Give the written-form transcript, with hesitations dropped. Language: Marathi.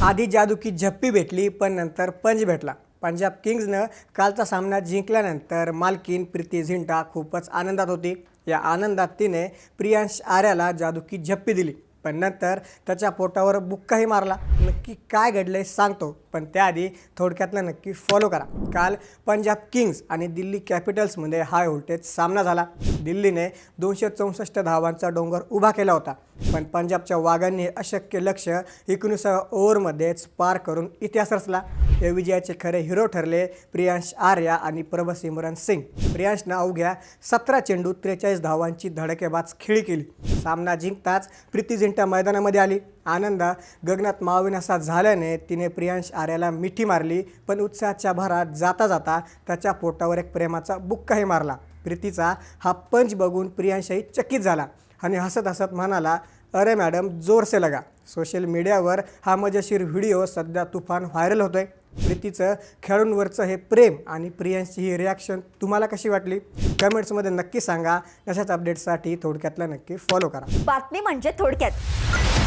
आधी जादू की झप्पी भेटली, पण नंतर पंच भेटला। पंजाब किंग्सनं कालचा सामना जिंकल्यानंतर मालकीन प्रीती झिंटा खूपच आनंदात होती। या आनंदात तिने प्रियांश आर्याला जादू की झप्पी दिली, पण नंतर त्याच्या पोटावर बुक्काही मारला। नक्की काय घडलंय सांगतो, पण त्याआधी थोडक्यातलं नक्की फॉलो करा। काल पंजाब किंग्स आणि दिल्ली कॅपिटल्समध्ये हाय व्होल्टेज सामना झाला। दिल्लीने 264 धावांचा डोंगर उभा केला होता, पण पंजाबच्या वाघांनी अशक्य लक्ष्य 19व्या ओव्हरमध्येच पार करून इतिहास रचला। या विजयाचे खरे हिरो ठरले प्रियांश आर्या आणि प्रभसिमरन सिंग। प्रियांशनं अवघ्या 17 चेंडूत 43 धावांची धडकेबाज खेळी केली। सामना जिंकताच प्रीती झिंटा मैदानामध्ये आली। आनंद गगनात मावेनासा झाल्याने तिने प्रियांश आर्याला मिठी मारली, पण उत्साहाच्या भरात जाता जाता त्याच्या पोटावर एक प्रेमाचा बुक्काही मारला। प्रीतीचा हा पंच बघून प्रियांशही चकित झाला आणि हसत हसत म्हणाला, अरे मॅडम जोर से लगा। सोशल मीडियावर हा मजेशीर व्हिडिओ सध्या तुफान व्हायरल होतोय। प्रीतीचं खेळाडूंवरचं हे प्रेम आणि प्रियांशची ही रिॲक्शन तुम्हाला कशी वाटली? कमेंट्समध्ये नक्की सांगा। अशाच अपडेट्ससाठी थोडक्यातला नक्की फॉलो करा। बातमी म्हणजे थोडक्यात।